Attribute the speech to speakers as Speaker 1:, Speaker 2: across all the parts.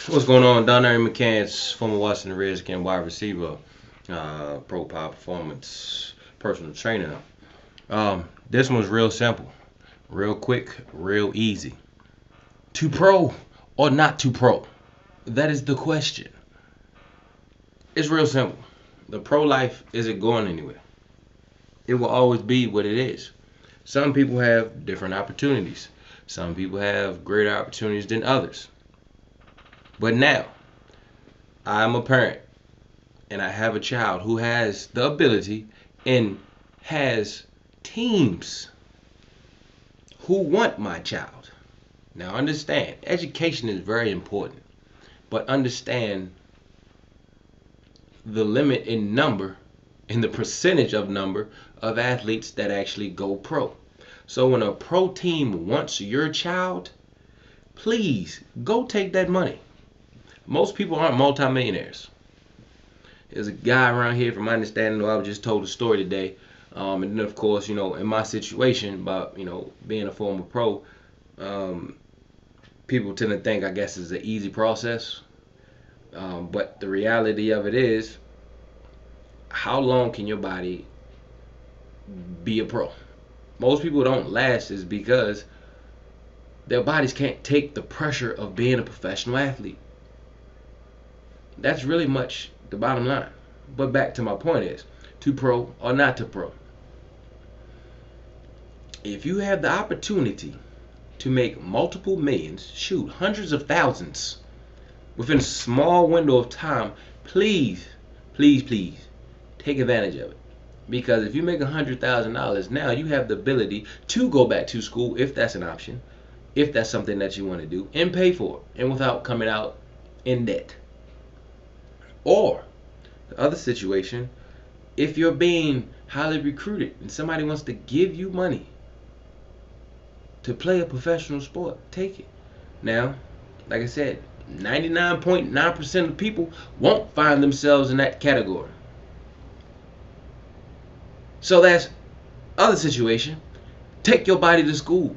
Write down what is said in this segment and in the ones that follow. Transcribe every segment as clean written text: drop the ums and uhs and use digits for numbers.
Speaker 1: What's going on? Darnerien McCants, former Washington Redskin wide receiver, pro power performance, personal trainer. This one's real simple, real quick, real easy. To pro or not to pro? That is the question. It's real simple. The pro life isn't going anywhere. It will always be what it is. Some people have different opportunities. Some people have greater opportunities than others. But now, I'm a parent and I have a child who has the ability and has teams who want my child. Now understand, education is very important, but understand the limit in number, in the percentage of number of athletes that actually go pro. So when a pro team wants your child, please go take that money. Most people aren't multimillionaires. There's a guy around here, from my understanding, who I was just told a story today. And then, of course, in my situation, about being a former pro, um, people tend to think, I guess, it's an easy process. But the reality of it is, how long can your body be a pro? Most people don't last is because their bodies can't take the pressure of being a professional athlete. That's really much the bottom line. But back to my point is, to pro or not to pro. If you have the opportunity to make multiple millions, shoot, hundreds of thousands within a small window of time, please, please, please take advantage of it. Because if you make $100,000 now, you have the ability to go back to school if that's an option, if that's something that you want to do, and pay for it, and without coming out in debt. Or the other situation, if you're being highly recruited and somebody wants to give you money to play a professional sport, take it. Now, like I said, 99.9% of people won't find themselves in that category. So that's other situation. Take your body to school.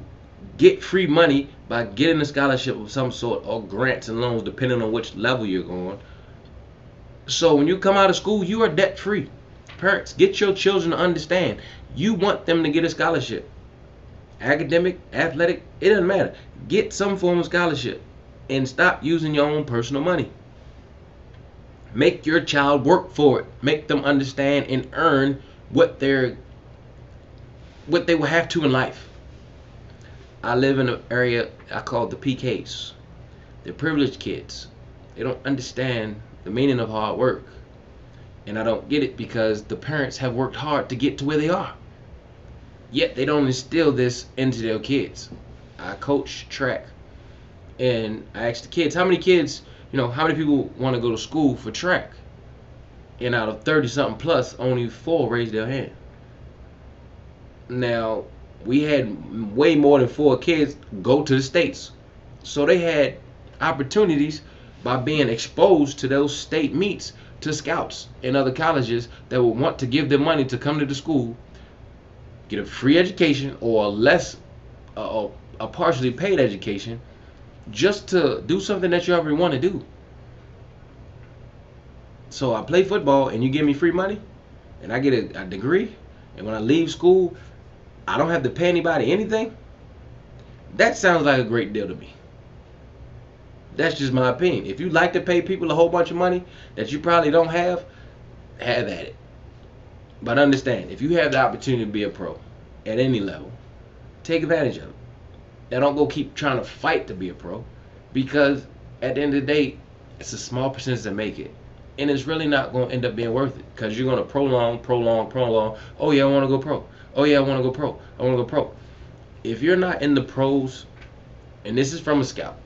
Speaker 1: Get free money by getting a scholarship of some sort, or grants and loans depending on which level you're going. So when you come out of school, you are debt free. Parents, get your children to understand. You want them to get a scholarship. Academic, athletic, it doesn't matter. Get some form of scholarship and stop using your own personal money. Make your child work for it. Make them understand and earn what they will have to in life. I live in an area I call the PKs. They're privileged kids. They don't understand the meaning of hard work. And I don't get it because the parents have worked hard to get to where they are. Yet they don't instill this into their kids. I coach track, and I ask the kids, how many kids, how many people want to go to school for track? And out of 30 something plus, only 4 raised their hand. Now, we had way more than 4 kids go to the States. So they had opportunities by being exposed to those state meets, to scouts and other colleges that would want to give them money to come to the school, get a free education or a partially paid education, just to do something that you already want to do. So I play football and you give me free money and I get a degree, and when I leave school I don't have to pay anybody anything. That sounds like a great deal to me. That's just my opinion. If you like to pay people a whole bunch of money that you probably don't have at it. But understand, if you have the opportunity to be a pro at any level, take advantage of it. Now don't go keep trying to fight to be a pro, because at the end of the day, it's a small percentage that make it. And it's really not going to end up being worth it, because you're going to prolong. Oh yeah, I want to go pro. Oh yeah, I want to go pro. I want to go pro. If you're not in the pros, and this is from a scout,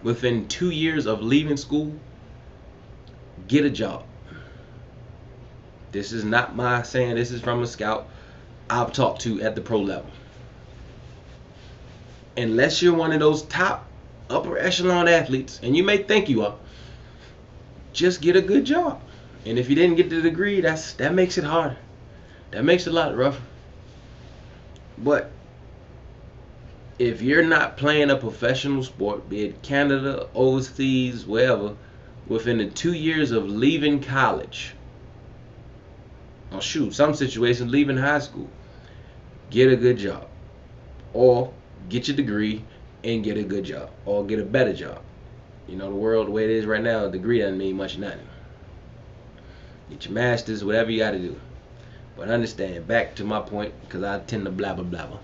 Speaker 1: within 2 years of leaving school, get a job. This is not my saying, this is from a scout I've talked to at the pro level. Unless you're one of those top upper echelon athletes, and you may think you are, just get a good job. And if you didn't get the degree, that makes it harder. That makes it a lot rougher. But if you're not playing a professional sport, be it Canada, overseas, wherever, within the 2 years of leaving college, or shoot, some situations leaving high school, get a good job, or get your degree and get a good job, or get a better job. You know, the world the way it is right now, a degree doesn't mean much of nothing. Get your masters, whatever you got to do. But understand, back to my point, because I tend to blabber blabber.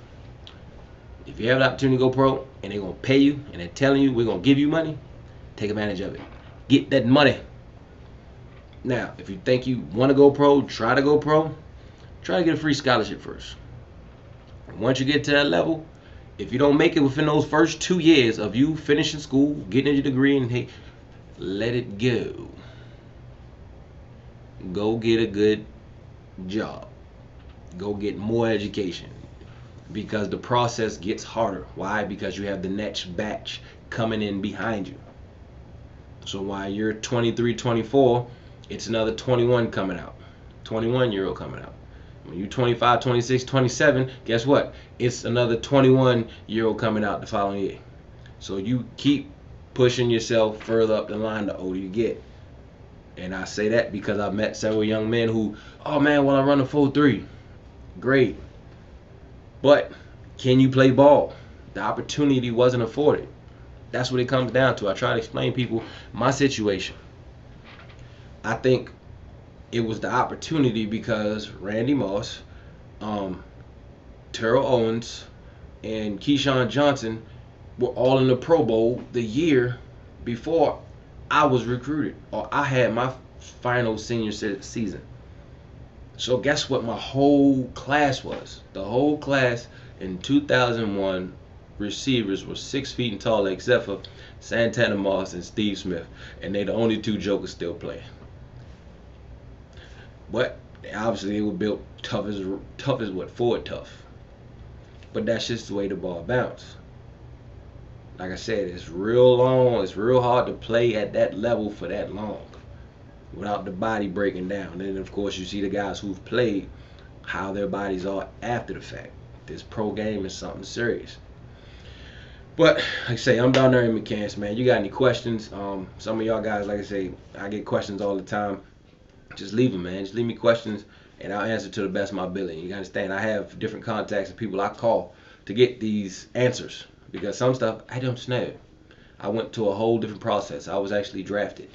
Speaker 1: If you have an opportunity to go pro and they're going to pay you and they're telling you we're going to give you money, take advantage of it. Get that money. Now, if you think you want to go pro, try to go pro, try to get a free scholarship first. Once you get to that level, if you don't make it within those first 2 years of you finishing school, getting your degree, and hey, let it go. Go get a good job. Go get more education. Because the process gets harder. Why? Because you have the next batch coming in behind you. So while you're 23, 24, it's another 21 coming out. 21-year-old coming out. When you're 25, 26, 27, guess what? It's another 21-year-old coming out the following year. So you keep pushing yourself further up the line the older you get. And I say that because I've met several young men who, oh man, well I run a 4.3. Great. But can you play ball? The opportunity wasn't afforded. That's what it comes down to. I try to explain people my situation. I think it was the opportunity because Randy Moss, Terrell Owens, and Keyshawn Johnson were all in the Pro Bowl the year before I was recruited, or I had my final senior season. So guess what my whole class was? The whole class in 2001 receivers were 6 feet and taller except for Santana Moss and Steve Smith. And they the only two jokers still playing. But obviously they were built tough as what? Ford tough. But that's just the way the ball bounced. Like I said, it's real long. It's real hard to play at that level for that long without the body breaking down. And then, of course, you see the guys who've played, how their bodies are after the fact. This pro game is something serious. But, like I say, I'm Darnerien McCants, man. You got any questions? Some of y'all guys, like I say, I get questions all the time. Just leave them, man. Just leave me questions, and I'll answer to the best of my ability. You understand? I have different contacts and people I call to get these answers. Because some stuff I don't know. I went to a whole different process. I was actually drafted.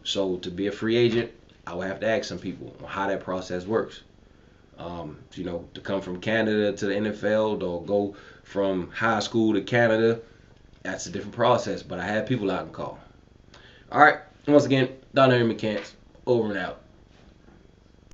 Speaker 1: So to be a free agent, I would have to ask some people how that process works. You know, to come from Canada to the NFL or go from high school to Canada, that's a different process. But I have people I can call. All right. Once again, Darnerien McCants, over and out.